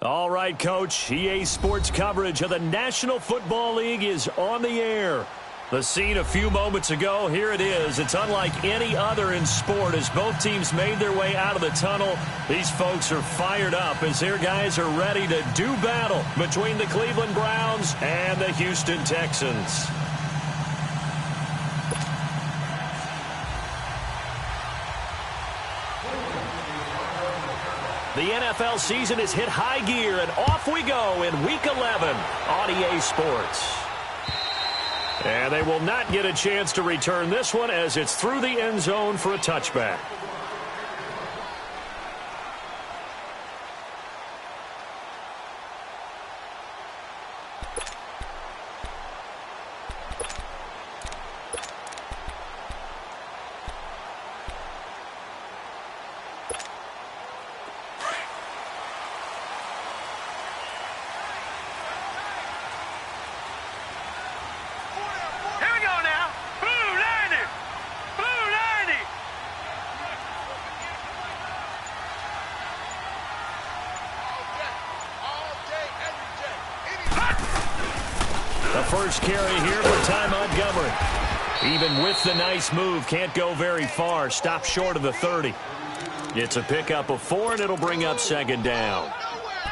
All right, Coach. EA Sports coverage of the National Football League is on the air. The scene a few moments ago, here it is. It's unlike any other in sport as both teams made their way out of the tunnel. These folks are fired up as their guys are ready to do battle between the Cleveland Browns and the Houston Texans. The NFL season has hit high gear, and off we go in Week 11 on EA Sports. And they will not get a chance to return this one as it's through the end zone for a touchback. First carry here for Ty Montgomery. Even with the nice move, can't go very far. Stop short of the 30. It's a pickup of 4, and it'll bring up second down.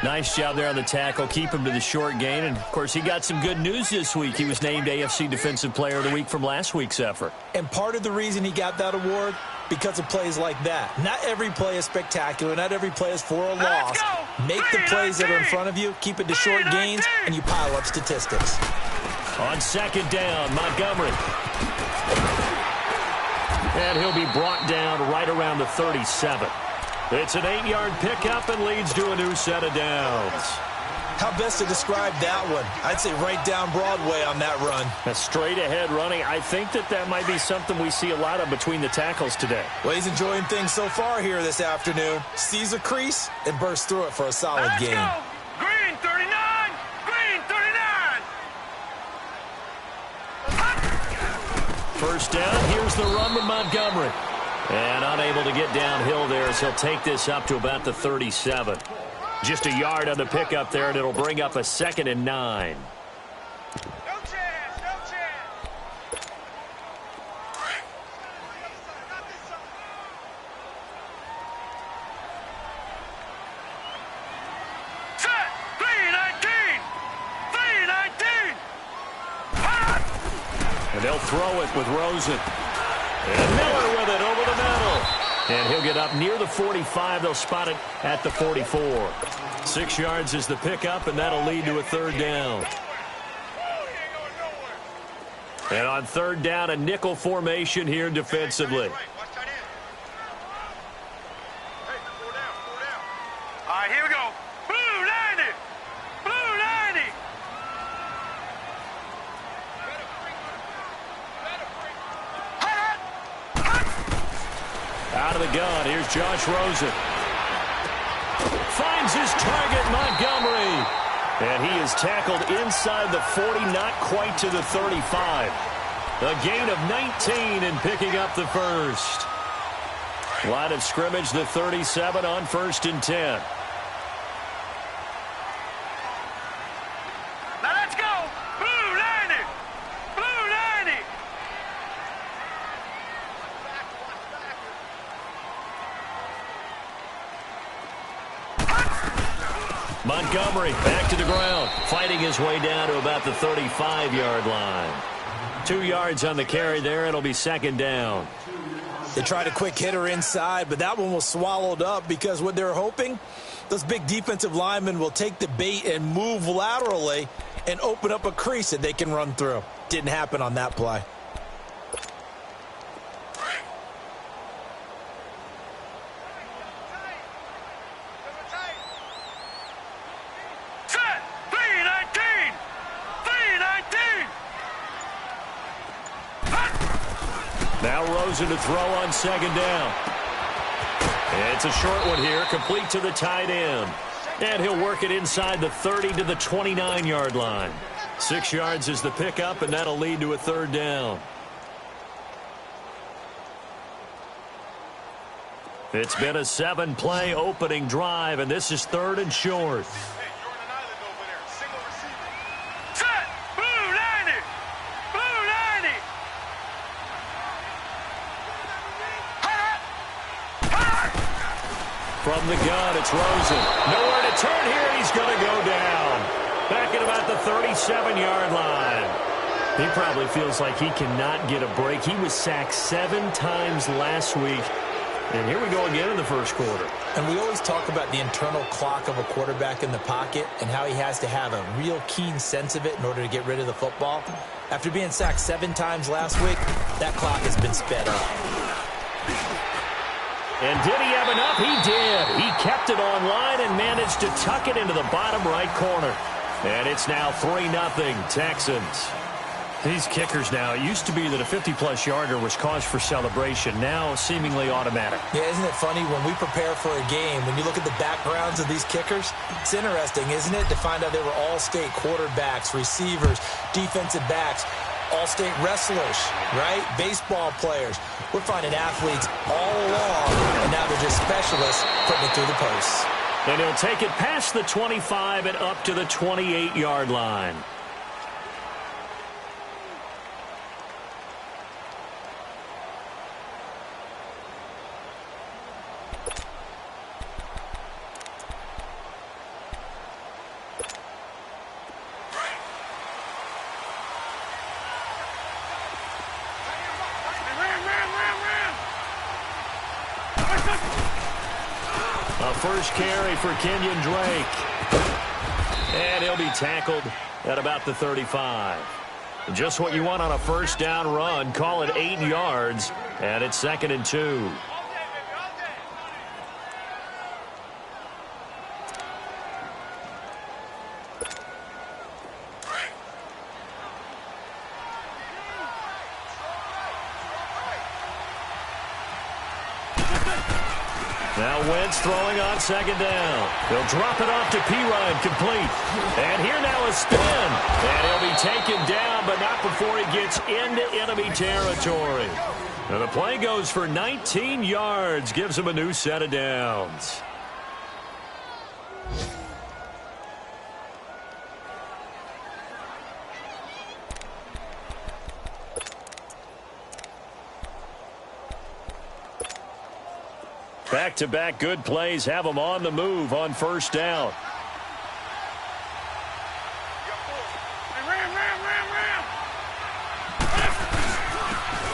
Nice job there on the tackle. Keep him to the short gain. And, of course, he got some good news this week. He was named AFC Defensive Player of the Week from last week's effort. And part of the reason he got that award, because of plays like that. Not every play is spectacular. Not every play is for a loss. Make the plays that are in front of you, keep it to short gains, and you pile up statistics. On second down, Montgomery. And he'll be brought down right around the 37. It's an 8-yard pickup and leads to a new set of downs. How best to describe that one? I'd say right down Broadway on that run. A straight-ahead running. I think that might be something we see a lot of between the tackles today. Well, he's enjoying things so far here this afternoon. Sees a crease and bursts through it for a solid gain. Go. Green 39! Green 39! First down, here's the run with Montgomery. And unable to get downhill there as he'll take this up to about the 37. Just a yard on the pickup there, and it'll bring up a 2nd and 9. No chance, no chance. Set, 319! 319! And they'll throw it with Rosen. And Miller with it over the middle. And he'll get up near the 45. They'll spot it at the 44. 6 yards is the pickup, and that'll lead to a third down. And on third down, a nickel formation here defensively. All right, here we go. Blue 90! Blue 90! Out of the gun, here's Josh Rosen. Finds his target, Montgomery. And he is tackled inside the 40, not quite to the 35. A gain of 19 and picking up the first. Line of scrimmage, the 37 on 1st and 10. Now let's go. Blue 90! Blue 90! Montgomery back to the ground, fighting his way down to about the 35-yard line. 2 yards on the carry there. It'll be second down. They tried a quick hitter inside, but that one was swallowed up because what they're hoping, those big defensive linemen will take the bait and move laterally and open up a crease that they can run through. Didn't happen on that play. Set, 319! 319! Now Rosen to throw on second down. It's a short one here, complete to the tight end. And he'll work it inside the 30 to the 29-yard line. 6 yards is the pickup, and that'll lead to a third down. It's been a 7-play opening drive, and this is 3rd and short. Set! Blue 90! Blue 90! From the gun, it's Rosen. Nowhere to turn here, and he's going to go down. Back at about the 37-yard line. He probably feels like he cannot get a break. He was sacked 7 times last week. And here we go again in the first quarter. And we always talk about the internal clock of a quarterback in the pocket and how he has to have a real keen sense of it in order to get rid of the football. After being sacked 7 times last week, that clock has been sped up. And did he have enough? He did. He kept it on line and managed to tuck it into the bottom right corner. And it's now 3-0 Texans. These kickers now, it used to be that a 50-plus yarder was cause for celebration. Now seemingly automatic. Yeah, isn't it funny when we prepare for a game, when you look at the backgrounds of these kickers, it's interesting, isn't it, to find out they were all-state quarterbacks, receivers, defensive backs, all-state wrestlers, right? Baseball players. We're finding athletes all along, and now they're just specialists putting it through the posts. And he'll take it past the 25 and up to the 28-yard line. A first carry for Kenyon Drake. And he'll be tackled at about the 35. Just what you want on a first down run. Call it 8 yards. And it's 2nd and 2. Now Wentz throwing on 2nd down. He'll drop it off to Pirine, complete. And here now a spin. And he'll be taken down, but not before he gets into enemy territory. Now the play goes for 19 yards, gives him a new set of downs. Back-to-back good plays have them on the move on first down.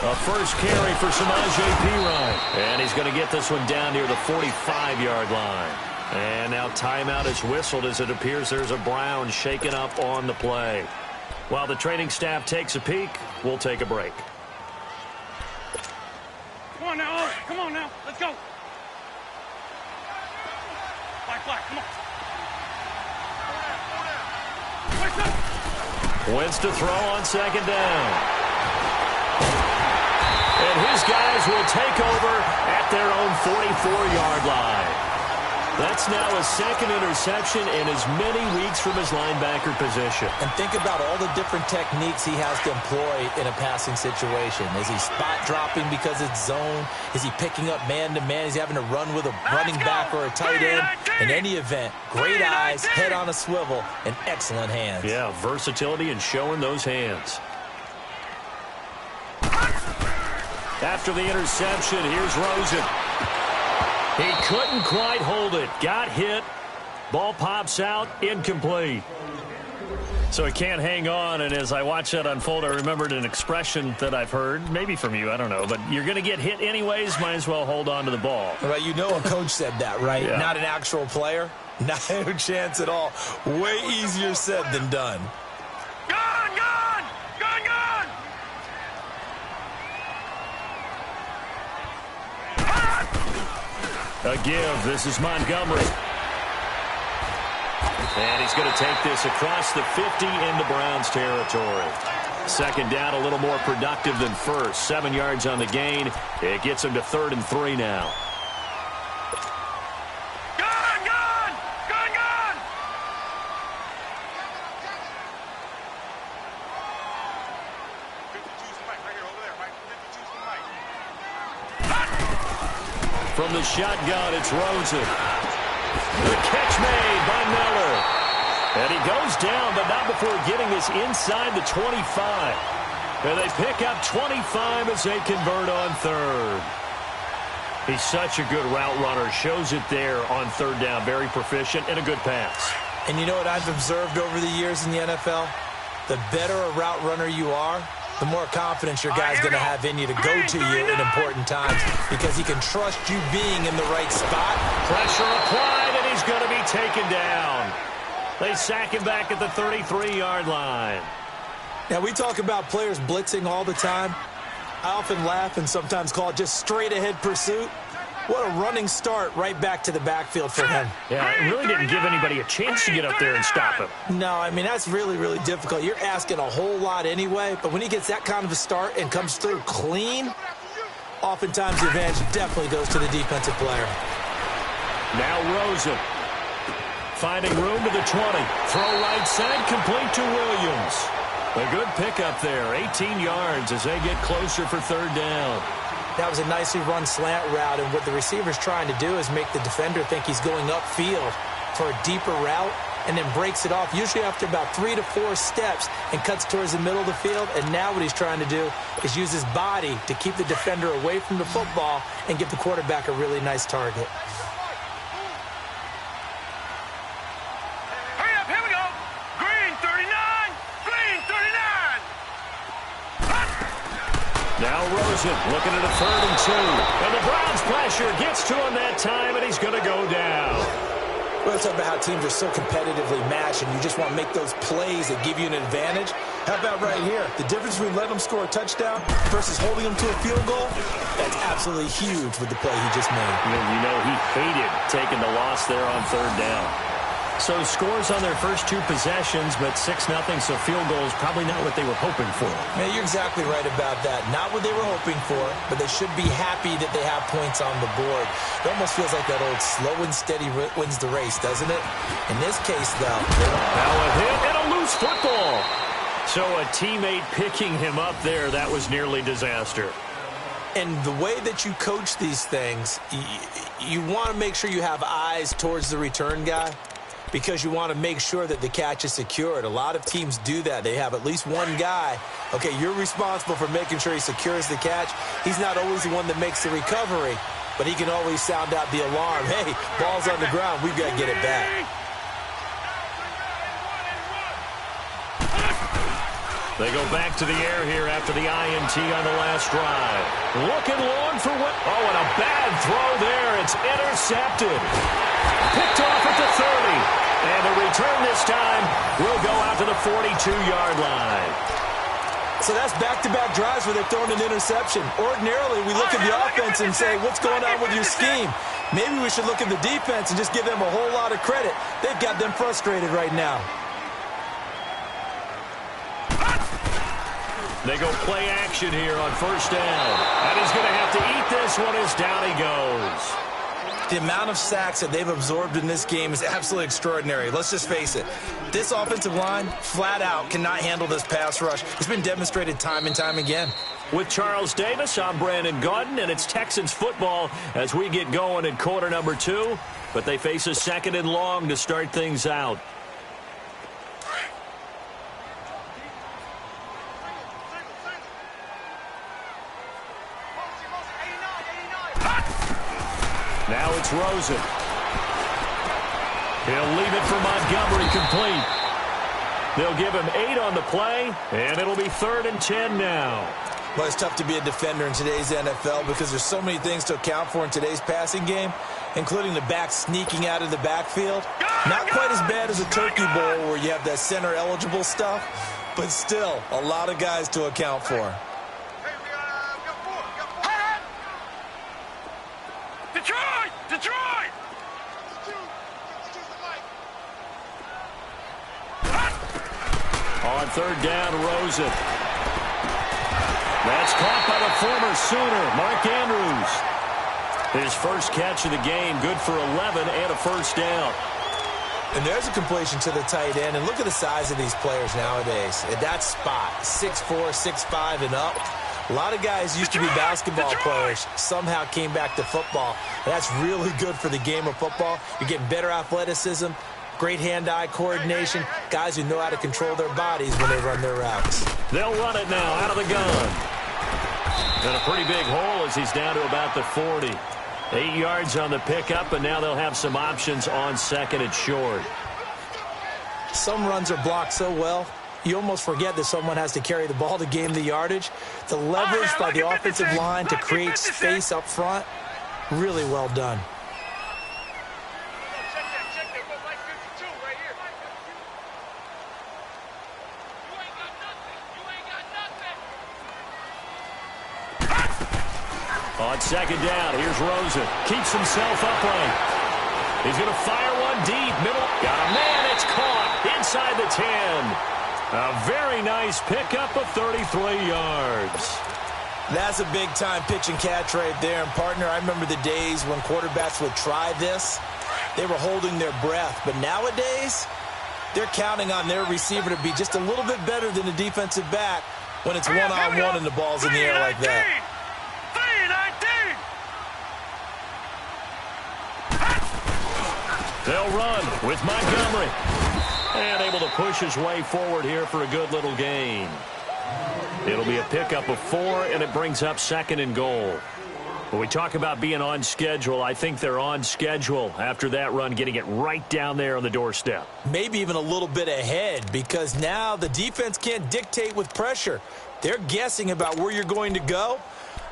A first carry for Samaje Perine. And he's going to get this one down near the 45-yard line. And now timeout is whistled as it appears there's a Brown shaken up on the play. While the training staff takes a peek, we'll take a break. Come on now, come on now, let's go. Black, come on. Wentz to throw on 2nd down. And his guys will take over at their own 44-yard line. That's now his 2nd interception in as many weeks from his linebacker position. And think about all the different techniques he has to employ in a passing situation. Is he spot dropping because it's zone? Is he picking up man-to-man? Is he having to run with a running back or a tight end? In any event, great eyes, head on a swivel, and excellent hands. Yeah, versatility and showing those hands. After the interception, here's Rosen. He couldn't quite hold it. Got hit. Ball pops out. Incomplete. So he can't hang on, and as I watch that unfold, I remembered an expression that I've heard, maybe from you, I don't know, but you're going to get hit anyways, might as well hold on to the ball. Well, you know a coach said that, right? Yeah. Not an actual player. No chance at all. Way easier said than done. Gone! A give. This is Montgomery. And he's going to take this across the 50 into Browns territory. 2nd down, a little more productive than first. 7 yards on the gain. It gets him to 3rd and 3 now. From the shotgun, it's Rosen. The catch made by Miller. And he goes down, but not before getting this inside the 25. And they pick up 25 as they convert on third. He's such a good route runner. Shows it there on third down. Very proficient and a good pass. And you know what I've observed over the years in the NFL? The better a route runner you are, the more confidence your guy's going to have in you to go to you in important times because he can trust you being in the right spot. Pressure applied, and he's going to be taken down. They sack him back at the 33-yard line. Now, we talk about players blitzing all the time. I often laugh and sometimes call it just straight-ahead pursuit. What a running start right back to the backfield for him. Yeah, it really didn't give anybody a chance to get up there and stop him. No, I mean, that's really, really difficult. You're asking a whole lot anyway, but when he gets that kind of a start and comes through clean, oftentimes the advantage definitely goes to the defensive player. Now Rosen finding room to the 20. Throw right side, complete to Williams. A good pickup there, 18 yards as they get closer for third down. That was a nicely run slant route, and what the receiver's trying to do is make the defender think he's going upfield for a deeper route and then breaks it off, usually after about 3 to 4 steps, and cuts towards the middle of the field. And now what he's trying to do is use his body to keep the defender away from the football and give the quarterback a really nice target. Hurry up, here we go. Green 39, green 39. Now Rosen looking at a 3rd and 2. And the Browns pressure gets to him that time, and he's going to go down. We're talking about how teams are so competitively matched, and you just want to make those plays that give you an advantage. How about right here? The difference between letting them score a touchdown versus holding them to a field goal, that's absolutely huge with the play he just made. You know he hated taking the loss there on 3rd down. So scores on their first 2 possessions, but 6-0, so field goal is probably not what they were hoping for. Man, you're exactly right about that. Not what they were hoping for, but they should be happy that they have points on the board. It almost feels like that old slow and steady wins the race, doesn't it? In this case, though, now a hit and a loose football. So a teammate picking him up there, that was nearly disaster. And the way that you coach these things, you want to make sure you have eyes towards the return guy, because you want to make sure that the catch is secured. A lot of teams do that. They have at least one guy. Okay, you're responsible for making sure he secures the catch. He's not always the one that makes the recovery, but he can always sound out the alarm. Hey, ball's on the ground. We've got to get it back. They go back to the air here after the INT on the last drive. Looking long for what? Oh, and a bad throw there. It's intercepted. Picked off at the 30. And the return this time will go out to the 42-yard line. So that's back-to-back drives where they've thrown an interception. Ordinarily, we look at the offense and say, what's going on with your scheme? Maybe we should look at the defense and just give them a whole lot of credit. They've got them frustrated right now. They go play action here on 1st down. And he's going to have to eat this one as down he goes. The amount of sacks that they've absorbed in this game is absolutely extraordinary. Let's just face it. This offensive line, flat out, cannot handle this pass rush. It's been demonstrated time and time again. With Charles Davis, I'm Brandon Gaudin, and it's Texans football as we get going in quarter number 2. But they face a 2nd and long to start things out. Now it's Rosen. He'll leave it for Montgomery complete. They'll give him 8 on the play, and it'll be 3rd and 10 now. Well, it's tough to be a defender in today's NFL because there's so many things to account for in today's passing game, including the back sneaking out of the backfield. Not quite as bad as a turkey bowl where you have that center-eligible stuff, but still a lot of guys to account for. Detroit! Detroit! On 3rd down, Rosen. That's caught by the former Sooner, Mark Andrews. His first catch of the game, good for 11 and a 1st down. And there's a completion to the tight end. And look at the size of these players nowadays. At that spot, 6'4", 6'5", and up. A lot of guys used to be basketball players, somehow came back to football. And that's really good for the game of football. You're getting better athleticism, great hand-eye coordination, guys who know how to control their bodies when they run their routes. They'll run it now out of the gun. And a pretty big hole as he's down to about the 40. 8 yards on the pickup, and now they'll have some options on second and short. Some runs are blocked so well, you almost forget that someone has to carry the ball to gain the yardage. The leverage by the offensive line to create space up front, really well done. On second down, here's Rosen. Keeps himself upright. He's going to fire one deep. Middle. Got a man. It's caught inside the 10. A very nice pickup of 33 yards. That's a big-time pitch and catch right there. And, partner, I remember the days when quarterbacks would try this. They were holding their breath. But nowadays, they're counting on their receiver to be just a little bit better than the defensive back when it's one-on-one and the ball's in the air like that. They'll run with Montgomery. And able to push his way forward here for a good little gain. It'll be a pickup of 4, and it brings up second and goal. When we talk about being on schedule, I think they're on schedule after that run, getting it right down there on the doorstep. Maybe even a little bit ahead, because now the defense can't dictate with pressure. They're guessing about where you're going to go.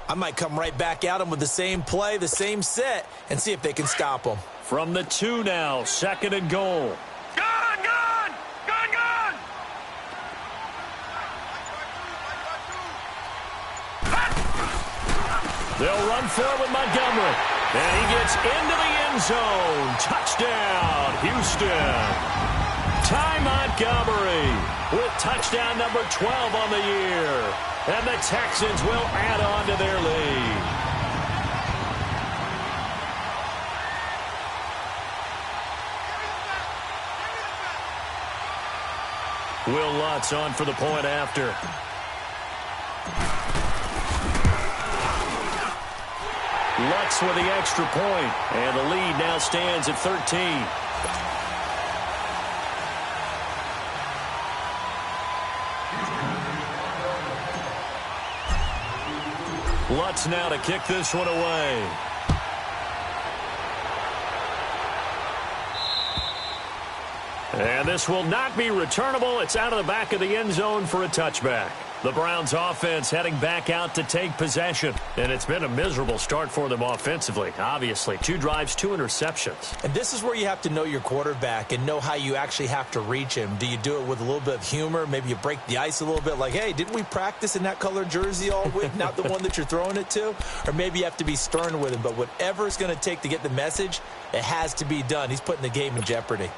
I might come right back at them with the same play, the same set, and see if they can stop them. From the 2 now, second and goal. They'll run for it with Montgomery. And he gets into the end zone. Touchdown, Houston. Ty Montgomery with touchdown number 12 on the year. And the Texans will add on to their lead. Will Lutz on for the point after. Lutz with the extra point, and the lead now stands at 13. Lutz now to kick this one away. And this will not be returnable. It's out of the back of the end zone for a touchback. The Browns offense heading back out to take possession. And it's been a miserable start for them offensively, obviously. 2 drives, 2 interceptions. And this is where you have to know your quarterback and know how you actually have to reach him. Do you do it with a little bit of humor? Maybe you break the ice a little bit like, hey, didn't we practice in that color jersey all week? Not the one that you're throwing it to? Or maybe you have to be stern with him. But whatever it's going to take to get the message, it has to be done. He's putting the game in jeopardy.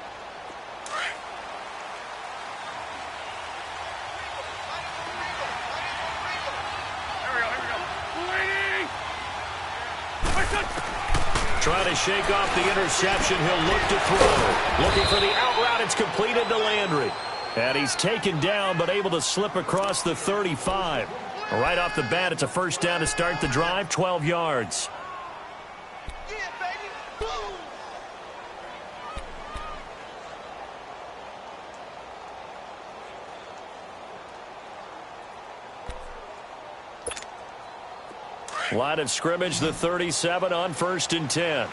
Trying to shake off the interception. He'll look to throw. Looking for the out route. It's completed to Landry. And he's taken down but able to slip across the 35. Right off the bat, it's a first down to start the drive, 12 yards. Line of scrimmage, the 37 on 1st and 10.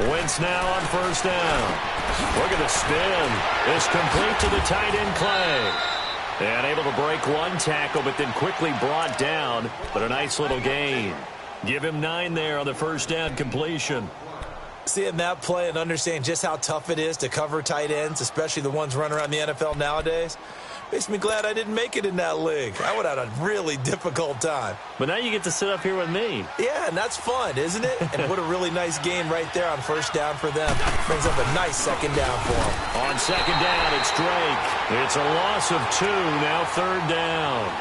Wentz now on 1st down. Look at the spin. It's complete to the tight end Clay. And able to break one tackle, but then quickly brought down. But a nice little gain. Give him 9 there on the first down completion. Seeing that play and understanding just how tough it is to cover tight ends, especially the ones running around the NFL nowadays, makes me glad I didn't make it in that league. I would have had a really difficult time. But now you get to sit up here with me. Yeah, and that's fun, isn't it? And what a really nice game right there on 1st down for them. Brings up a nice 2nd down for them. On 2nd down, it's Drake. It's a loss of 2, now 3rd down.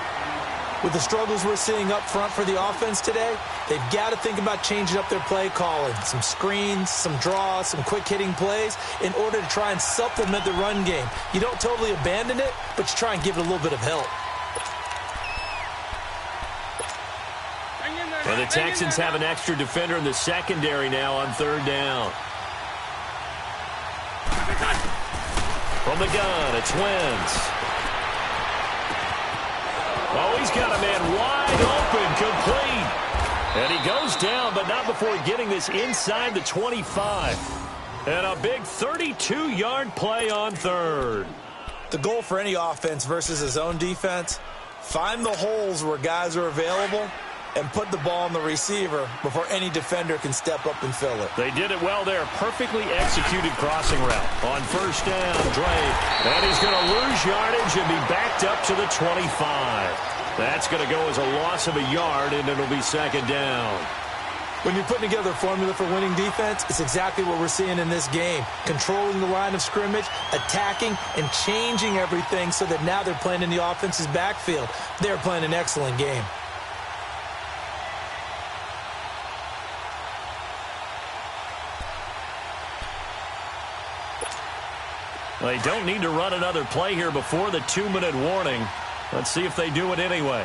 With the struggles we're seeing up front for the offense today, they've got to think about changing up their play calling. Some screens, some draws, some quick-hitting plays in order to try and supplement the run game. You don't totally abandon it, but you try and give it a little bit of help. Well, the Texans have an extra defender in the secondary now on third down. From the gun, it's Wentz. Oh, he's got a man wide open, complete. And he goes down, but not before getting this inside the 25. And a big 32-yard play on third. The goal for any offense versus his own defense, find the holes where guys are available and put the ball on the receiver before any defender can step up and fill it. They did it well there. Perfectly executed crossing route. On first down, Drake. And he's going to lose yardage and be backed up to the 25. That's going to go as a loss of a yard, and it'll be second down. When you're putting together a formula for winning defense, it's exactly what we're seeing in this game. Controlling the line of scrimmage, attacking, and changing everything so that now they're playing in the offense's backfield. They're playing an excellent game. They don't need to run another play here before the 2-minute warning. Let's see if they do it anyway.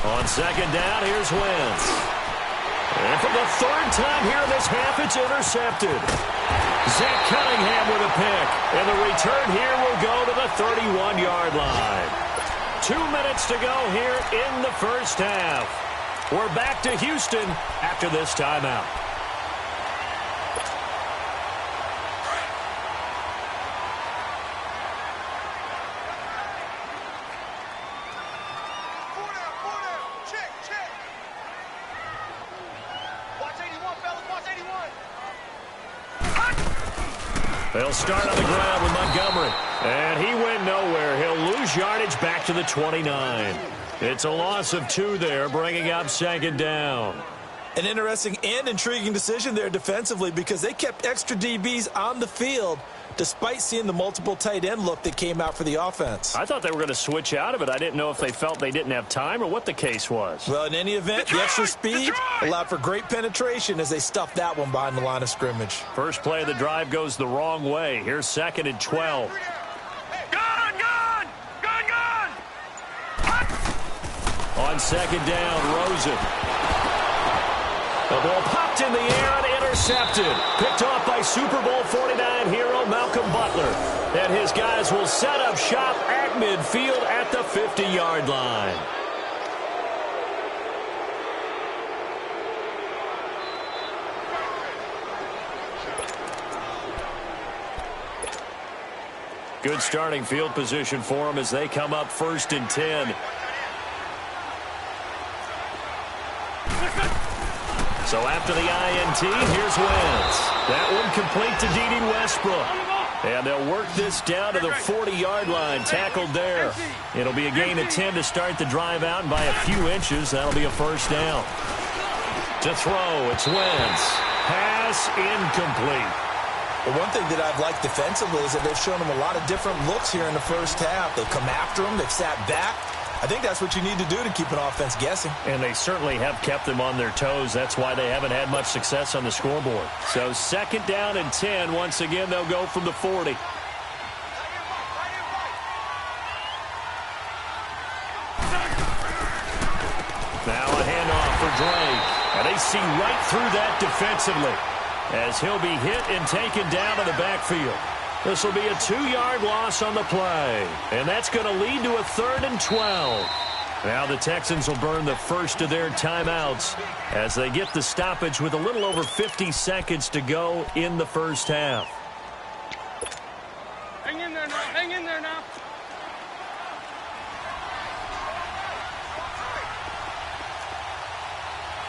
On second down, here's Wentz. And for the third time here in this half, it's intercepted. Zach Cunningham with a pick. And the return here will go to the 31-yard line. 2 minutes to go here in the first half. We're back to Houston after this timeout. They'll start on the ground with Montgomery. And he went nowhere. He'll lose yardage back to the 29. It's a loss of 2 there, bringing up second down. An interesting and intriguing decision there defensively because they kept extra DBs on the field despite seeing the multiple tight end look that came out for the offense. I thought they were going to switch out of it. I didn't know if they felt they didn't have time or what the case was. Well, in any event, the extra speed allowed for great penetration as they stuffed that one behind the line of scrimmage. First play of the drive goes the wrong way. Here's second and 12. Gun! On second down, Rosen. The ball popped in the air and intercepted. Picked off by Super Bowl 49 hero Malcolm Butler. And his guys will set up shop at midfield at the 50-yard line. Good starting field position for them as they come up first and 10. So after the INT, here's Wentz. That one complete to D.D. Westbrook. And they'll work this down to the 40-yard line, tackled there. It'll be a gain of 10 to start the drive out, and by a few inches, that'll be a first down. To throw, it's Wentz. Pass incomplete. Well, one thing that I've liked defensively is that they've shown them a lot of different looks here in the first half. They've come after them. They've sat back. I think that's what you need to do to keep an offense guessing. And they certainly have kept them on their toes. That's why they haven't had much success on the scoreboard. So second down and 10. Once again, they'll go from the 40. Now a handoff for Drake. And they see right through that defensively as he'll be hit and taken down to the backfield. This will be a 2-yard loss on the play. And that's going to lead to a 3rd and 12. Now the Texans will burn the first of their timeouts as they get the stoppage with a little over 50 seconds to go in the first half. Hang in there now. Hang in there now.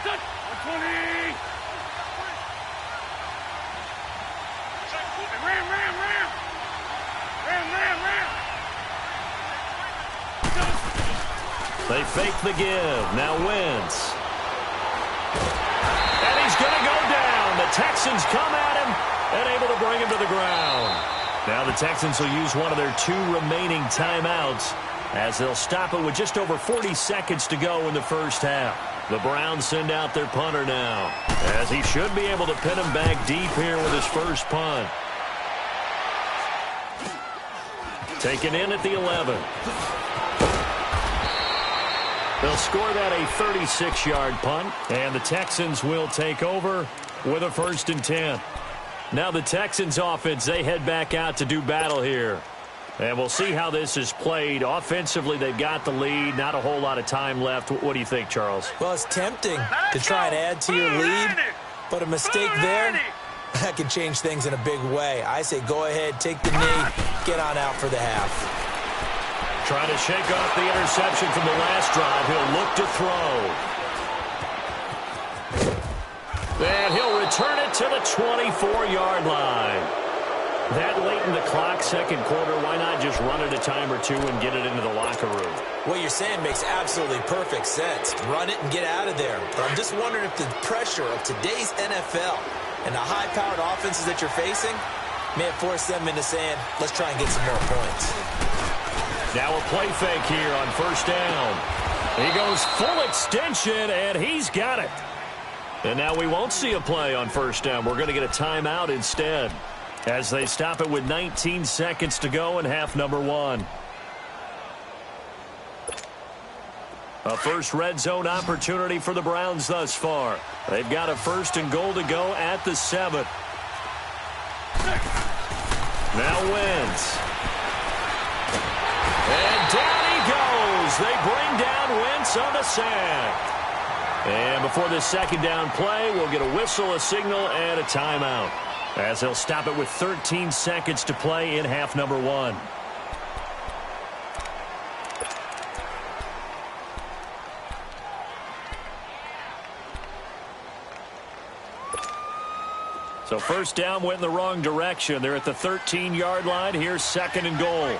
Set. 120. They fake the give. Now Wentz. And he's going to go down. The Texans come at him and able to bring him to the ground. Now the Texans will use one of their 2 remaining timeouts as they'll stop it with just over 40 seconds to go in the first half. The Browns send out their punter now, as he should be able to pin him back deep here with his first punt. Taken in at the 11. They'll score that a 36-yard punt, and the Texans will take over with a 1st and 10. Now the Texans offense, they head back out to do battle here. And we'll see how this is played. Offensively, they've got the lead. Not a whole lot of time left. What do you think, Charles? Well, it's tempting to try and add to your lead, but a mistake there, that can change things in a big way. I say go ahead, take the knee, get on out for the half. Trying to shake off the interception from the last drive. He'll look to throw. And he'll return it to the 24-yard line. That late in the clock, second quarter, why not just run it a time or 2 and get it into the locker room? What you're saying makes absolutely perfect sense. Run it and get out of there. But I'm just wondering if the pressure of today's NFL and the high-powered offenses that you're facing may have forced them into saying, let's try and get some more points. Now a play fake here on first down. He goes full extension, and he's got it. And now we won't see a play on first down. We're going to get a timeout instead, as they stop it with 19 seconds to go in half number 1. A first red zone opportunity for the Browns thus far. They've got a 1st and goal to go at the 7. Now Wentz. And down he goes. They bring down Wentz on the sack. And before this second down play, we'll get a whistle, a signal, and a timeout, as they'll stop it with 13 seconds to play in half number 1. So first down went in the wrong direction. They're at the 13-yard line. Here's 2nd and goal.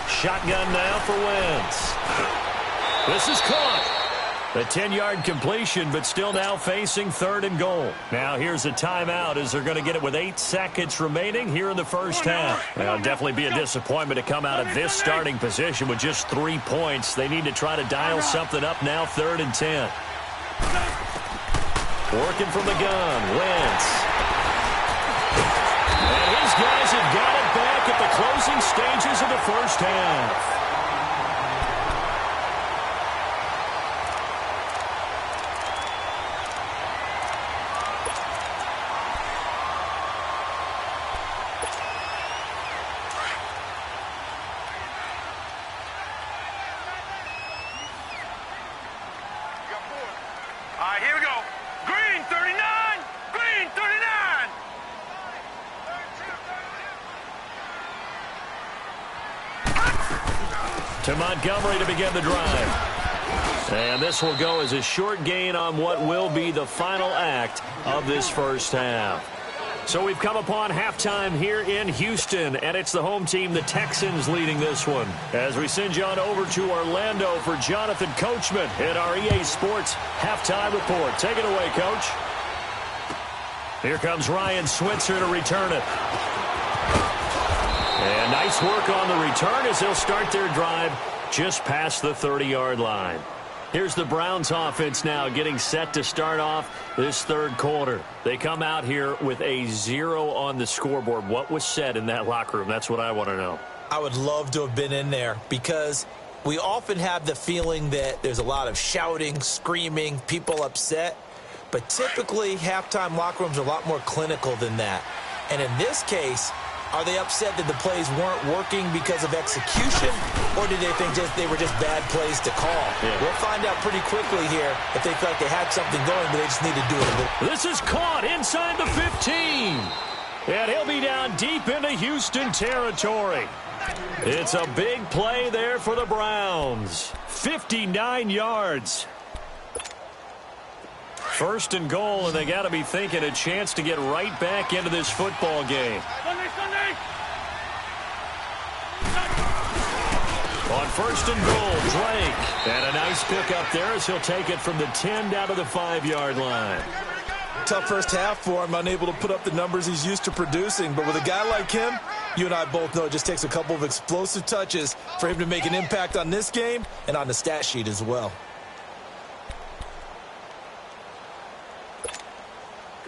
Shotgun now for Wentz. This is caught. The 10-yard completion, but still now facing 3rd and goal. Now here's a timeout as they're going to get it with 8 seconds remaining here in the first half. It'll definitely be a disappointment to come out of this starting position with just 3 points. They need to try to dial something up now, 3rd and 10. Working from the gun, Wentz. And his guys have got it back at the closing stages of the first half. Here we go. Green 39. Green 39. To Montgomery to begin the drive. And this will go as a short gain on what will be the final act of this first half. So we've come upon halftime here in Houston, and it's the home team, the Texans, leading this one. As we send you on over to Orlando for Jonathan Coachman in our EA Sports Halftime Report. Take it away, Coach. Here comes Ryan Switzer to return it. And nice work on the return as they'll start their drive just past the 30-yard line. Here's the Browns offense now getting set to start off this third quarter. They come out here with a 0 on the scoreboard. What was said in that locker room? That's what I want to know. I would love to have been in there because we often have the feeling that there's a lot of shouting, screaming, people upset. But typically, halftime locker rooms are a lot more clinical than that. And in this case, are they upset that the plays weren't working because of execution, or did they think they were just bad plays to call? Yeah. We'll find out pretty quickly here if they feel like they had something going, but they just need to do it a little. This is caught inside the 15. And he'll be down deep into Houston territory. It's a big play there for the Browns. 59 yards. 1st and goal, and they got to be thinking a chance to get right back into this football game. On first and goal, Drake. And a nice pickup there as he'll take it from the 10 down to the 5-yard line. Tough first half for him, unable to put up the numbers he's used to producing. But with a guy like him, you and I both know it just takes a couple of explosive touches for him to make an impact on this game and on the stat sheet as well.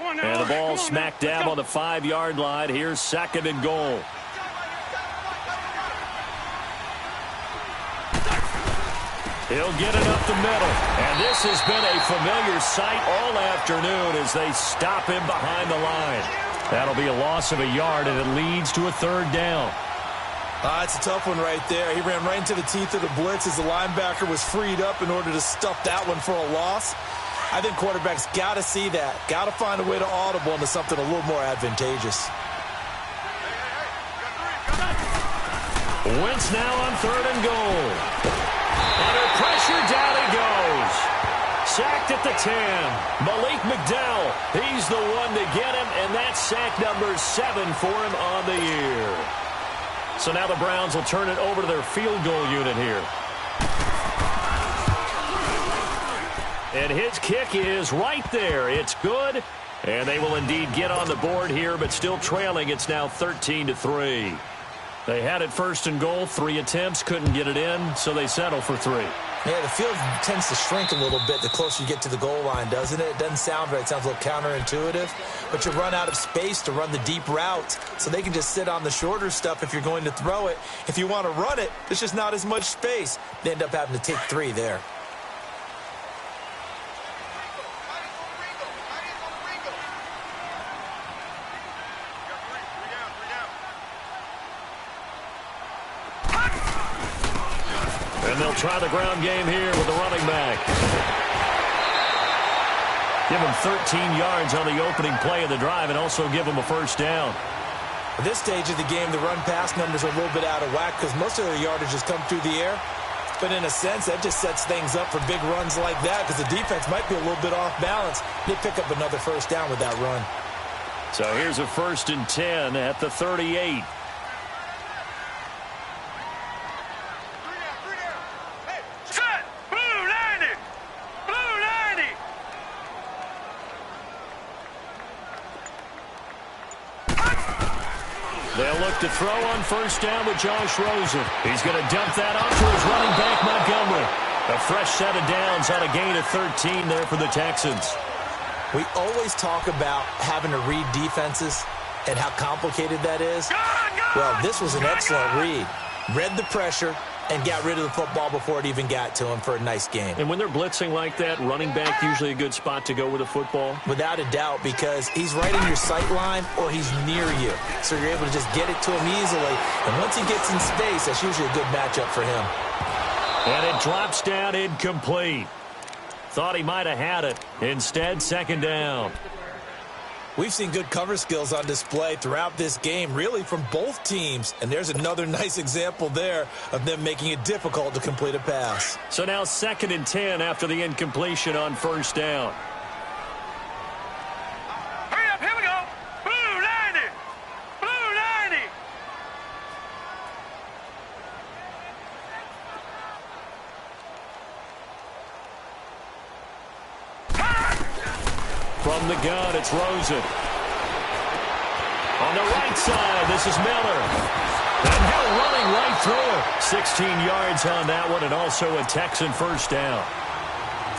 And the ball smack dab on the 5-yard line. Here's second and goal. He'll get it up the middle. And this has been a familiar sight all afternoon as they stop him behind the line. That'll be a loss of a yard, and it leads to a third down. It's a tough one right there. He ran right into the teeth of the blitz as the linebacker was freed up in order to stuff that one for a loss. I think quarterbacks got to see that. Got to find a way to audible into something a little more advantageous. Wentz now on third and goal. Under pressure, down he goes. Sacked at the 10. Malik McDowell, he's the one to get him, and that's sack number 7 for him on the year. So now the Browns will turn it over to their field goal unit here. And his kick is right there. It's good. And they will indeed get on the board here, but still trailing. It's now 13-3. They had it first and goal. 3 attempts. Couldn't get it in, so they settle for 3. Yeah, the field tends to shrink a little bit the closer you get to the goal line, doesn't it? It doesn't sound right. It sounds a little counterintuitive. But you run out of space to run the deep routes, so they can just sit on the shorter stuff if you're going to throw it. If you want to run it, there's just not as much space. They end up having to take 3 there. And they'll try the ground game here with the running back. Give him 13 yards on the opening play of the drive and also give him a first down. At this stage of the game, the run-pass numbers are a little bit out of whack because most of their yardage has come through the air. But in a sense, that just sets things up for big runs like that because the defense might be a little bit off balance. They pick up another first down with that run. So here's a 1st and 10 at the 38. They'll look to throw on first down with Josh Rosen. He's going to dump that off to his running back, Montgomery. A fresh set of downs on a gain of 13 there for the Texans. We always talk about having to read defenses and how complicated that is. Well, this was an excellent read. Read the pressure and got rid of the football before it even got to him for a nice game. And when they're blitzing like that, running back usually a good spot to go with a football? Without a doubt, because he's right in your sight line or he's near you. So you're able to just get it to him easily. And once he gets in space, that's usually a good matchup for him. And it drops down incomplete. Thought he might have had it. Instead, second down. We've seen good cover skills on display throughout this game, really from both teams. And there's another nice example there of them making it difficult to complete a pass. So now 2nd and 10 after the incompletion on first down. Hurry up, here we go. Blue 90. Blue 90. From the gun, it's Rosen. On the right side, this is Miller. And Hill running right through it. 16 yards on that one, and also a Texan first down.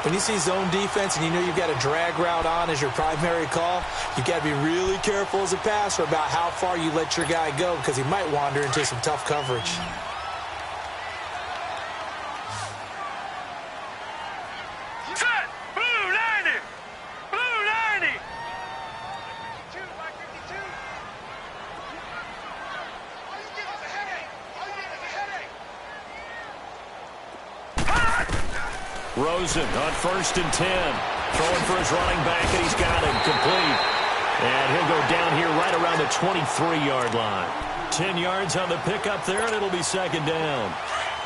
When you see zone defense and you know you've got a drag route on as your primary call, you've got to be really careful as a passer about how far you let your guy go because he might wander into some tough coverage. Rosen on 1st and 10. Throwing for his running back, and he's got it complete. And he'll go down here right around the 23-yard line. 10 yards on the pickup there, and it'll be second down.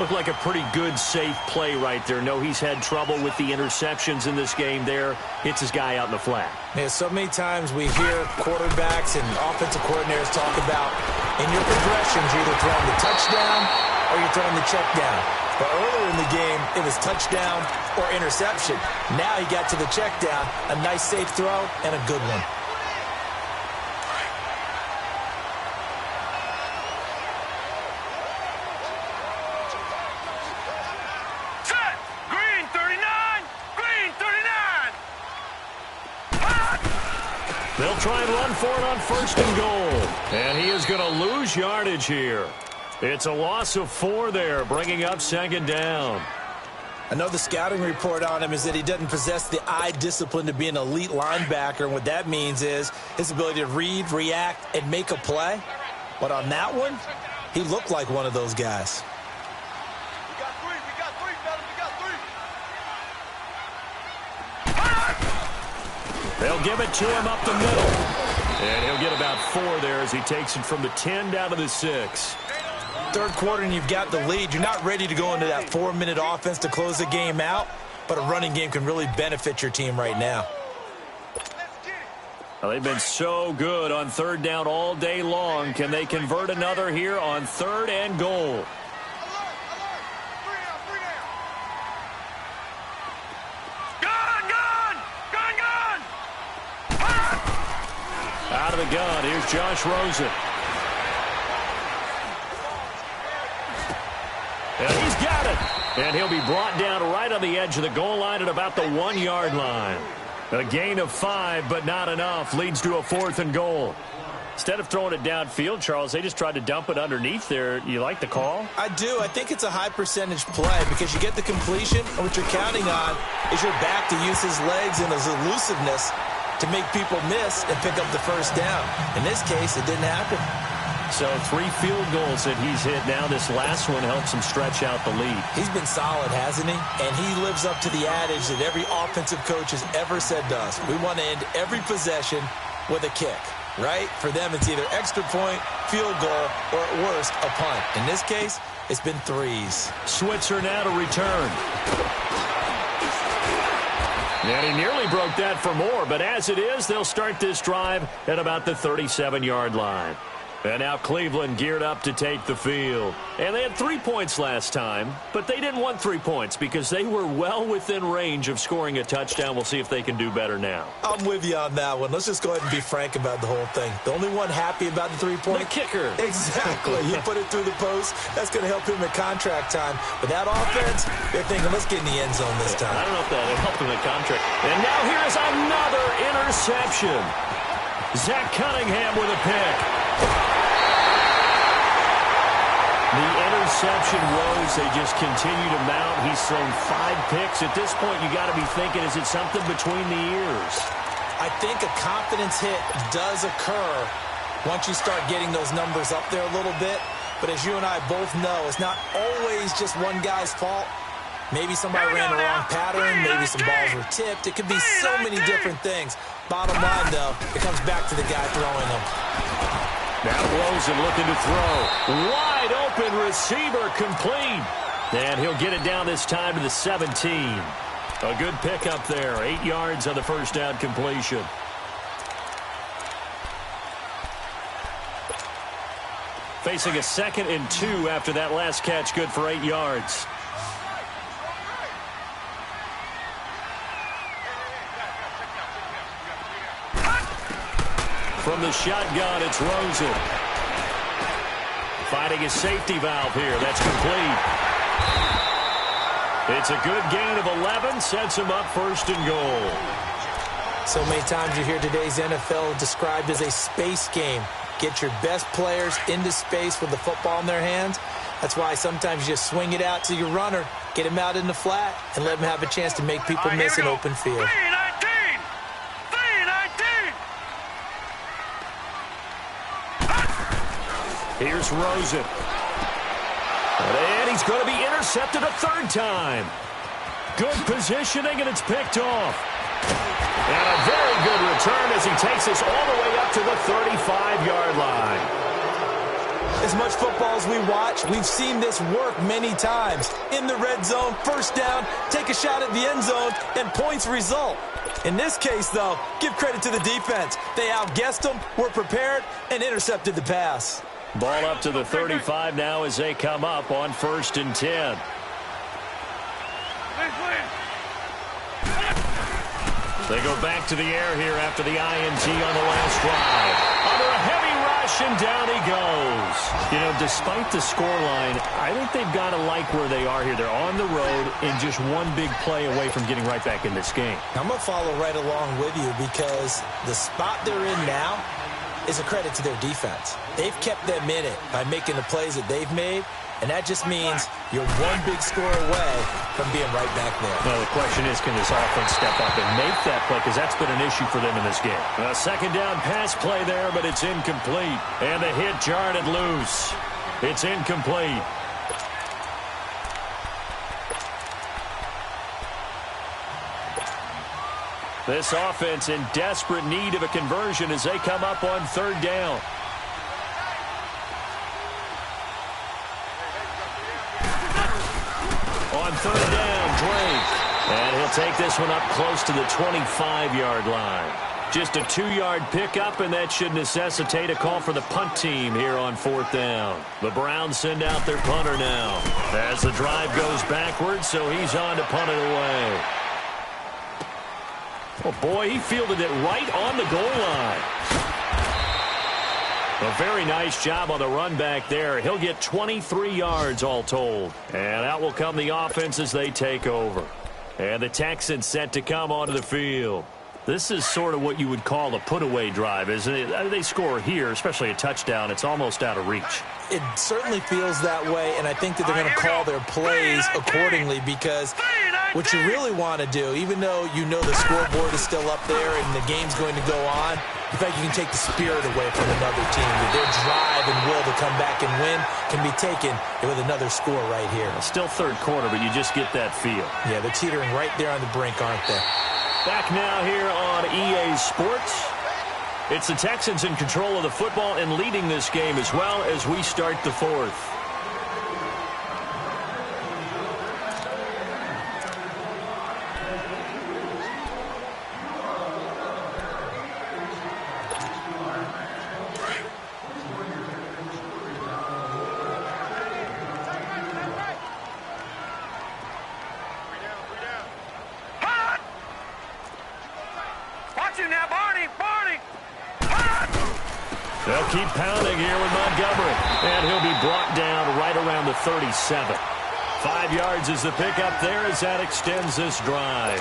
Looked like a pretty good, safe play right there. No, he's had trouble with the interceptions in this game there. Hits his guy out in the flat. Yeah, so many times we hear quarterbacks and offensive coordinators talk about in your progressions, you're either throwing the touchdown or you're throwing the check down. But earlier in the game, it was touchdown or interception. Now he got to the check down, a nice safe throw, and a good one. Set! Green 39! Green 39! They'll try and run for it on first and goal. And he is going to lose yardage here. It's a loss of 4 there, bringing up second down. I know the scouting report on him is that he doesn't possess the eye discipline to be an elite linebacker. And what that means is his ability to read, react, and make a play. But on that one, he looked like one of those guys. We got three, fellas, we got three. They'll give it to him up the middle. And he'll get about 4 there as he takes it from the 10 down to the 6. Third quarter and you've got the lead. You're not ready to go into that 4-minute offense to close the game out, but a running game can really benefit your team right now. Well, they've been so good on third down all day long. Can they convert another here on third and goal? Out of the gun, here's Josh Rosen. And he's got it. And he'll be brought down right on the edge of the goal line at about the 1-yard line. A gain of 5, but not enough. Leads to a 4th and goal. Instead of throwing it downfield, Charles, they just tried to dump it underneath there. You like the call? I do. I think it's a high percentage play because you get the completion, and what you're counting on is your back to use his legs and his elusiveness to make people miss and pick up the first down. In this case, it didn't happen. So 3 field goals that he's hit now. This last one helps him stretch out the lead. He's been solid, hasn't he? And he lives up to the adage that every offensive coach has ever said to us. We want to end every possession with a kick, right? For them, it's either extra point, field goal, or at worst, a punt. In this case, it's been 3s. Switzer now to return. And he nearly broke that for more, but as it is, they'll start this drive at about the 37-yard line. And now Cleveland geared up to take the field. And they had 3 points last time, but they didn't want 3 points because they were well within range of scoring a touchdown. We'll see if they can do better now. I'm with you on that one. Let's just go ahead and be frank about the whole thing. The only one happy about the 3-point? The kicker. Exactly. You put it through the post. That's going to help him at contract time. But that offense, they're thinking, let's get in the end zone this time. I don't know if that helped him at contract. And now here's another interception. Zach Cunningham with a pick. The interception woes, they just continue to mount. He's thrown 5 picks. At this point, you got to be thinking, is it something between the ears? I think a confidence hit does occur once you start getting those numbers up there a little bit. But as you and I both know, it's not always just one guy's fault. Maybe somebody ran the wrong pattern. Maybe some balls were tipped. It could be so many different things. Bottom line, though, it comes back to the guy throwing them. Now Rosen looking to throw. Wide open receiver complete. And he'll get it down this time to the 17. A good pickup there. 8 yards on the first down completion. Facing a 2nd and 2 after that last catch. Good for 8 yards. From the shotgun, it's Rosen. Finding his safety valve here. That's complete. It's a good gain of 11. Sets him up first and goal. So many times you hear today's NFL described as a space game. Get your best players into space with the football in their hands. That's why sometimes you just swing it out to your runner, get him out in the flat, and let him have a chance to make people miss an open field. 3-19! 3-19! Here's Rosen. And he's going to be intercepted a 3rd time. Good positioning, and it's picked off. And a very good return as he takes us all the way up to the 35-yard line. As much football as we watch, we've seen this work many times. In the red zone, first down, take a shot at the end zone, and points result. In this case, though, give credit to the defense. They outguessed them, were prepared, and intercepted the pass. Ball up to the 35 now as they come up on 1st and 10. They go back to the air here after the INT on the last drive. Under a heavy rush, and down he goes. You know, despite the scoreline, I think they've got to like where they are here. They're on the road and just one big play away from getting right back in this game. I'm going to follow right along with you because the spot they're in now is a credit to their defense. They've kept them in it by making the plays that they've made. And that just means you're one big score away from being right back there. Well, the question is, can this offense step up and make that play? Because that's been an issue for them in this game. A second down pass play there, but it's incomplete. And the hit jarred it loose. It's incomplete. This offense in desperate need of a conversion as they come up on third down. On third down, Drake. And he'll take this one up close to the 25-yard line. Just a 2-yard pickup, and that should necessitate a call for the punt team here on fourth down. The Browns send out their punter now as the drive goes backwards, so he's on to punt it away. Oh, boy, he fielded it right on the goal line. A very nice job on the run back there. He'll get 23 yards all told. And out will come the offense as they take over. And the Texans set to come onto the field. This is sort of what you would call a put-away drive, isn't it? They score here, especially a touchdown. It's almost out of reach. It certainly feels that way, and I think that they're going to call their plays accordingly because what you really want to do, even though you know the scoreboard is still up there and the game's going to go on, in fact, you can take the spirit away from another team. Their drive and will to come back and win can be taken with another score right here. Still third quarter, but you just get that feel. Yeah, they're teetering right there on the brink, aren't they? Back now here on EA Sports. It's the Texans in control of the football and leading this game as well as we start the fourth. They'll keep pounding here with Montgomery. And he'll be brought down right around the 37. 5 yards is the pickup there as that extends this drive.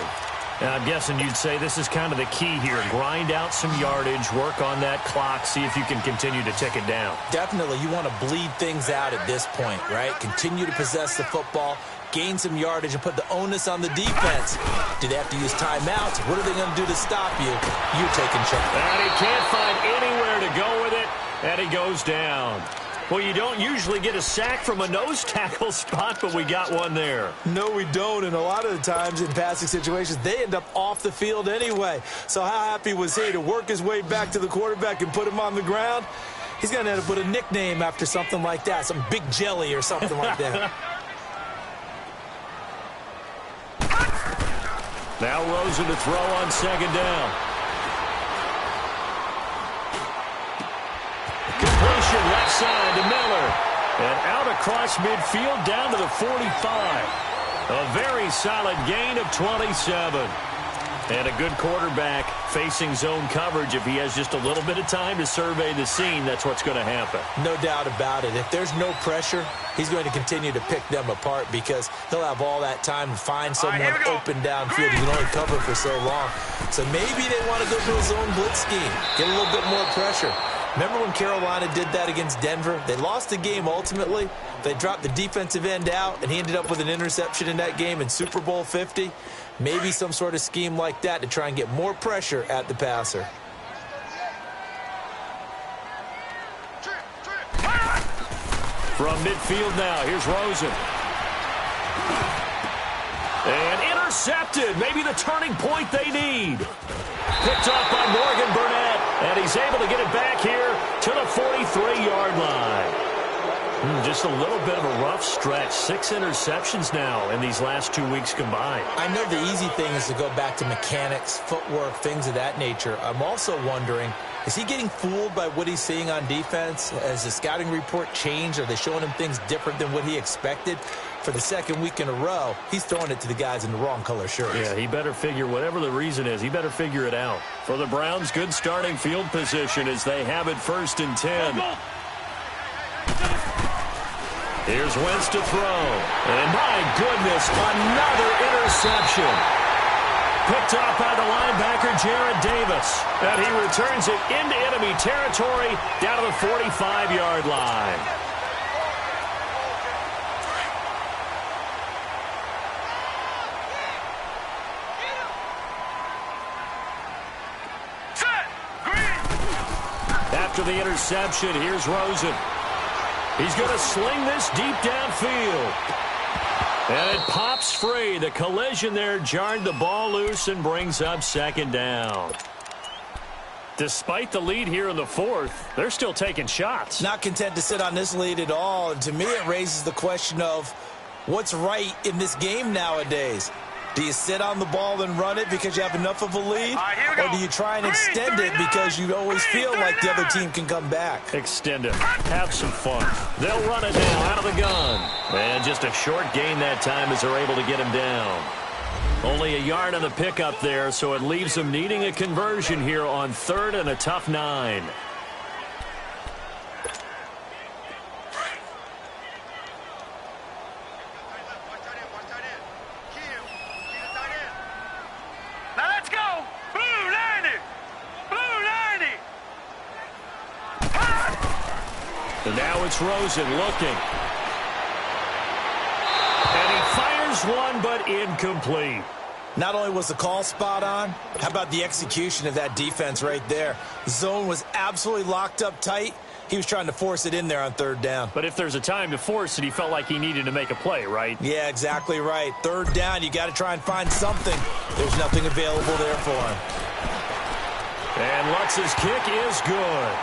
And I'm guessing you'd say this is kind of the key here. Grind out some yardage, work on that clock, see if you can continue to tick it down. Definitely. You want to bleed things out at this point, right? Continue to possess the football, gain some yardage, and put the onus on the defense. Do they have to use timeouts? What are they going to do to stop you? You're taking charge. And he can't find anywhere to go with it, and he goes down. Well, you don't usually get a sack from a nose tackle spot, but we got one there. No, we don't, and a lot of the times in passing situations, they end up off the field anyway. So how happy was he to work his way back to the quarterback and put him on the ground? He's going to have to put a nickname after something like that, some Big Jelly or something like that. Now Rosen to throw on second down. Completion left side to Miller. And out across midfield down to the 45. A very solid gain of 27. And a good quarterback facing zone coverage. If he has just a little bit of time to survey the scene, that's what's going to happen. No doubt about it. If there's no pressure, he's going to continue to pick them apart because he'll have all that time to find someone open downfield. He can only cover for so long. So maybe they want to go to a zone blitz scheme, get a little bit more pressure. Remember when Carolina did that against Denver? They lost the game ultimately. They dropped the defensive end out, and he ended up with an interception in that game in Super Bowl 50. Maybe some sort of scheme like that to try and get more pressure at the passer. From midfield now, here's Rosen. And intercepted. Maybe the turning point they need. Picked off by Morgan Burnett. And he's able to get it back here to the 43-yard line. Just a little bit of a rough stretch. 6 interceptions now in these last 2 weeks combined. I know the easy thing is to go back to mechanics, footwork, things of that nature. I'm also wondering, Is he getting fooled by what he's seeing on defense? Has the scouting report changed? Are they showing him things different than what he expected? For the second week in a row, he's throwing it to the guys in the wrong color shirts. Yeah, he better figure, whatever the reason is, he better figure it out. For the Browns, good starting field position as they have it 1st and 10. Here's Wentz to throw. And my goodness, another interception. Picked off by the linebacker, Jarrad Davis. And he returns it into enemy territory down to the 45-yard line. After the interception, here's Rosen. He's going to sling this deep downfield. And it pops free. The collision there jarred the ball loose and brings up 2nd down. Despite the lead here in the 4th, they're still taking shots. Not content to sit on this lead at all. And to me, it raises the question of what's right in this game nowadays. Do you sit on the ball and run it because you have enough of a lead? Or do you try and extend it because you always feel like the other team can come back? Extend it. Have some fun. They'll run it now out of the gun. And just a short gain that time as they're able to get him down. Only a yard on the pickup there, so it leaves them needing a conversion here on 3rd and a tough 9. And now it's Rosen looking. And he fires one, but incomplete. Not only was the call spot on, how about the execution of that defense right there? The zone was absolutely locked up tight. He was trying to force it in there on 3rd down. But if there's a time to force it, he felt like he needed to make a play, right? Yeah, exactly right. 3rd down, you got to try and find something. There's nothing available there for him. And Lutz's kick is good.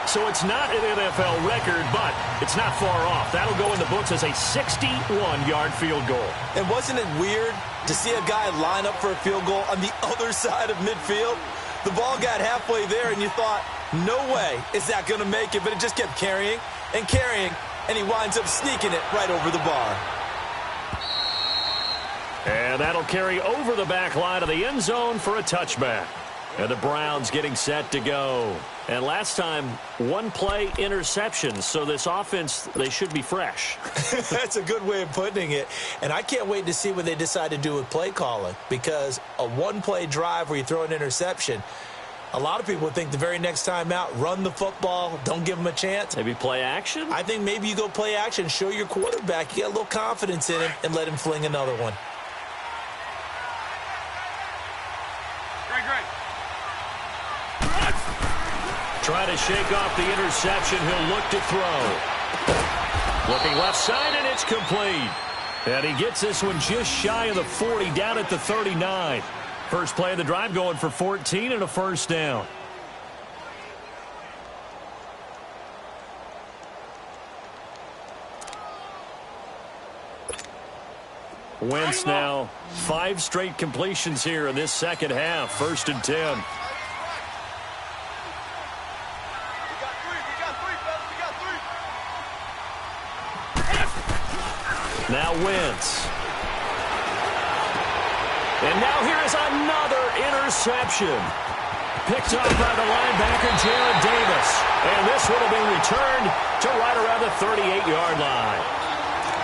So it's not an NFL record, but it's not far off. That'll go in the books as a 61-yard field goal. And wasn't it weird to see a guy line up for a field goal on the other side of midfield? The ball got halfway there, and you thought, no way is that going to make it, but it just kept carrying and carrying, and he winds up sneaking it right over the bar. And that'll carry over the back line of the end zone for a touchback. And the Browns getting set to go. And last time, 1-play interceptions. So this offense, they should be fresh. That's a good way of putting it. And I can't wait to see what they decide to do with play calling. Because a 1-play drive where you throw an interception, a lot of people think the very next time out, run the football, don't give them a chance. Maybe play action? I think maybe you go play action, show your quarterback you got a little confidence in him, and let him fling another one. Try to shake off the interception. He'll look to throw. Looking left side, and it's complete. And he gets this one just shy of the 40, down at the 39. First play of the drive going for 14 and a 1st down. Wentz now 5 straight completions here in this second half. 1st and 10. Now Wentz. And now here is another interception. Picked off by the linebacker, Jarrad Davis. And this one will be returned to right around the 38-yard line.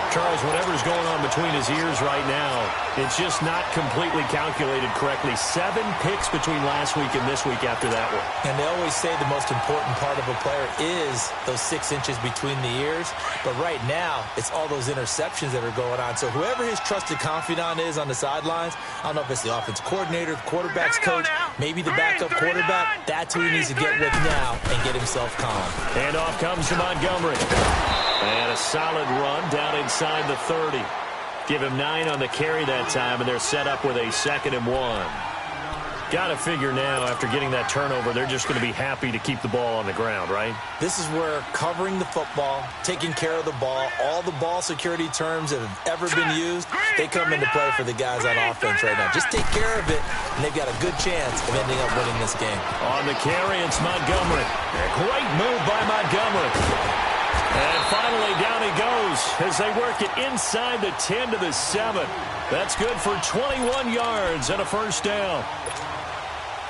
Charles, whatever's going on between his ears right now, it's just not completely calculated correctly. 7 picks between last week and this week after that one. And they always say the most important part of a player is those 6 inches between the ears. But right now, it's all those interceptions that are going on. So whoever his trusted confidant is on the sidelines, I don't know if it's the offensive coordinator, the quarterback's coach, maybe the backup quarterback, that's who he needs to get with now and get himself calm. And off comes to Montgomery. And a solid run down inside the 30. Give him 9 on the carry that time, and they're set up with a 2nd and 1. Got to figure now, after getting that turnover, they're just going to be happy to keep the ball on the ground, right? This is where covering the football, taking care of the ball, all the ball security terms that have ever been used, they come into play for the guys on offense right now. Just take care of it, and they've got a good chance of ending up winning this game. On the carry, it's Montgomery. A great move by Montgomery. And finally, down he goes as they work it inside the 10 to the 7. That's good for 21 yards and a first down.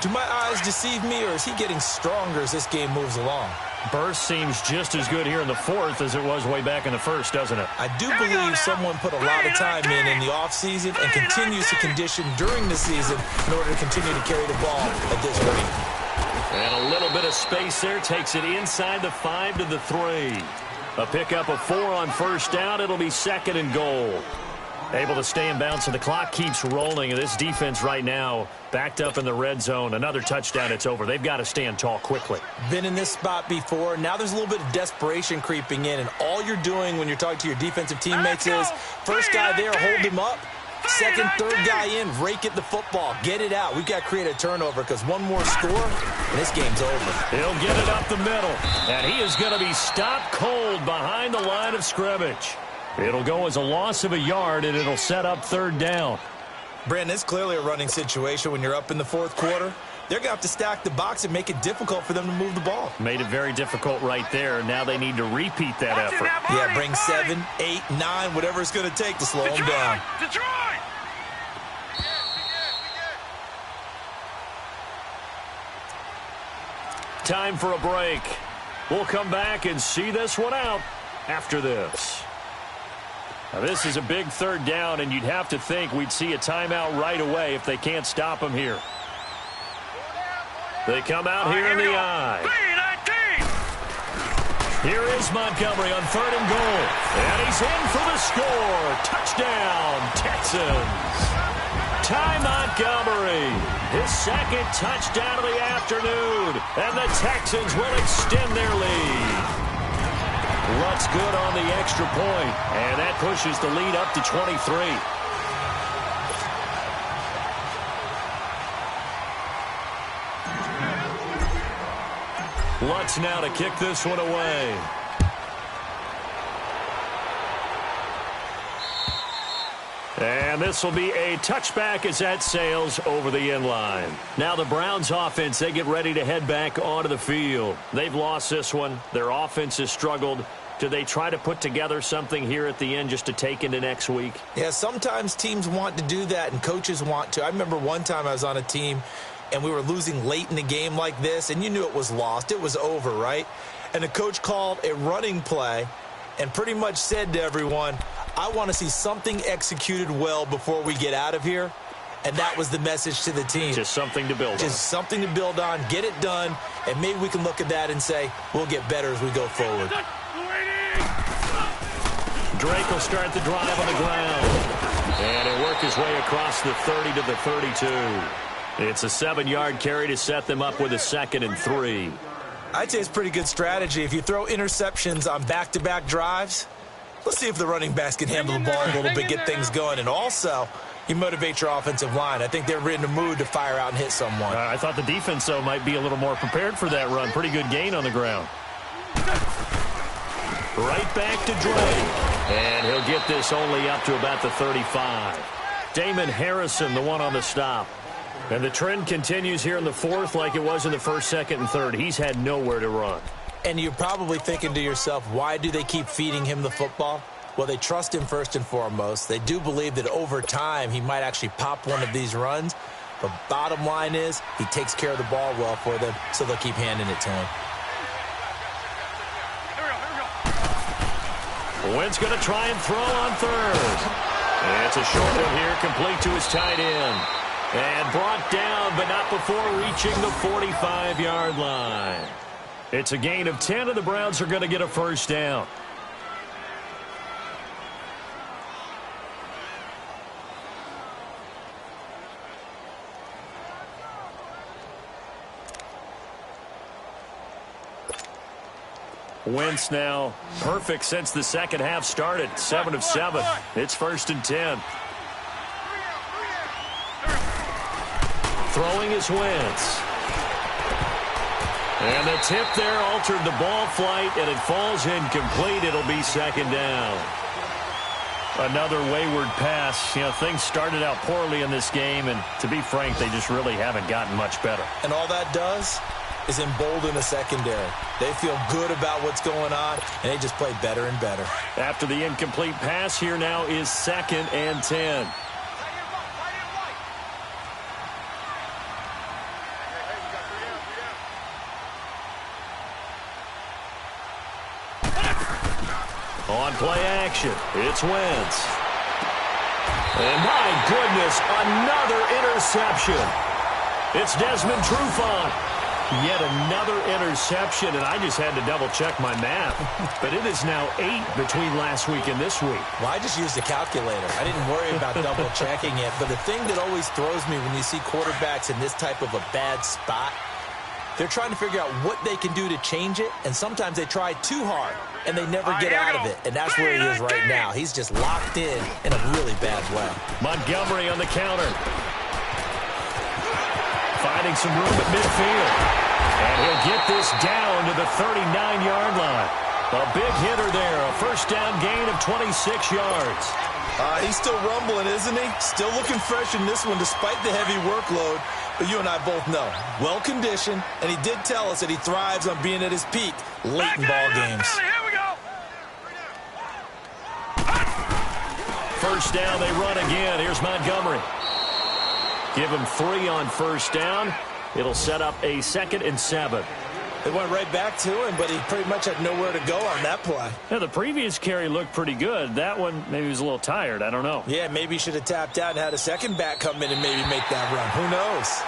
Do my eyes deceive me, or is he getting stronger as this game moves along? Burst seems just as good here in the fourth as it was way back in the first, doesn't it? I do believe someone put a lot of time in the offseason and continues to condition during the season in order to continue to carry the ball at this rate. And a little bit of space there takes it inside the 5 to the 3. A pickup of 4 on first down. It'll be second and goal. Able to stay in bounds, and the clock keeps rolling. This defense right now backed up in the red zone. Another touchdown, it's over. They've got to stand tall quickly. Been in this spot before. Now there's a little bit of desperation creeping in, and all you're doing when you're talking to your defensive teammates is first guy there, hold him up. Second, third guy in, rake at the football. Get it out. We've got to create a turnover because one more score, and this game's over. He'll get it up the middle, and he is going to be stopped cold behind the line of scrimmage. It'll go as a loss of a yard, and it'll set up third down. Brandon, it's clearly a running situation when you're up in the fourth quarter. They're going to have to stack the box and make it difficult for them to move the ball. Made it very difficult right there. Now they need to repeat that effort. Yeah, bring 7, 8, 9, whatever it's going to take to slow them down. Detroit! Time for a break. We'll come back and see this one out after this. Now, this is a big third down, and you'd have to think we'd see a timeout right away if they can't stop them here. They come out here in the eye. Here is Montgomery on third and goal. And he's in for the score. Touchdown, Texans. Ty Montgomery, his second touchdown of the afternoon. And the Texans will extend their lead. Rutt's good on the extra point, and that pushes the lead up to 23. Lutz now to kick this one away. And this will be a touchback as that sails over the end line. Now the Browns offense, they get ready to head back onto the field. They've lost this one. Their offense has struggled. Do they try to put together something here at the end just to take into next week? Yeah, sometimes teams want to do that and coaches want to. I remember one time I was on a team and we were losing late in the game like this, and you knew it was lost. It was over, right? And the coach called a running play and pretty much said to everyone, I want to see something executed well before we get out of here. And that was the message to the team. Just something to build on. Just something to build on, get it done, and maybe we can look at that and say, we'll get better as we go forward. Drake will start the drive on the ground. And he'll work his way across the 30 to the 32. It's a 7-yard carry to set them up with a 2nd and 3. I'd say it's pretty good strategy. If you throw interceptions on back-to-back drives, let's see if the running backs can handle the ball a little bit, get things going. And also, you motivate your offensive line. I think they're in the mood to fire out and hit someone. I thought the defense, though, might be a little more prepared for that run. Pretty good gain on the ground. Right back to Drake. And he'll get this only up to about the 35. Damon Harrison, the one on the stop. And the trend continues here in the fourth like it was in the first, second, and third. He's had nowhere to run. And you're probably thinking to yourself, why do they keep feeding him the football? Well, they trust him first and foremost. They do believe that over time he might actually pop one of these runs. But bottom line is he takes care of the ball well for them, so they'll keep handing it to him. Wynn's going to try and throw on third. And it's a short one here, complete to his tight end. And brought down, but not before reaching the 45-yard line. It's a gain of 10, and the Browns are going to get a first down. Wentz now perfect since the second half started. 7 of 7. It's 1st and 10. Throwing is Wentz. And the tip there altered the ball flight, and it falls incomplete. It'll be second down. Another wayward pass. You know, things started out poorly in this game, and to be frank, they just really haven't gotten much better. And all that does is embolden the secondary. They feel good about what's going on, and they just play better and better. After the incomplete pass, here now is 2nd and 10. On play action, it's Wentz. And my goodness, another interception. It's Desmond Trufant. Yet another interception, and I just had to double-check my math. But it is now 8 between last week and this week. Well, I just used a calculator. I didn't worry about double-checking it. But the thing that always throws me when you see quarterbacks in this type of a bad spot, they're trying to figure out what they can do to change it, and sometimes they try too hard, and they never get out of it. And that's where he is right now. He's just locked in a really bad way. Montgomery on the counter. Finding some room at midfield. And he'll get this down to the 39-yard line. A big hitter there. A first down gain of 26 yards. He's still rumbling, isn't he? Still looking fresh in this one despite the heavy workload. But you and I both know, well-conditioned, and he did tell us that he thrives on being at his peak late in ball games. Here we go. First down, they run again. Here's Montgomery. Give him 3 on first down. It'll set up a 2nd and 7. They went right back to him, but he pretty much had nowhere to go on that play. Yeah, the previous carry looked pretty good. That one, maybe he was a little tired. I don't know. Yeah, maybe he should have tapped out and had a second back come in and maybe make that run. Who knows?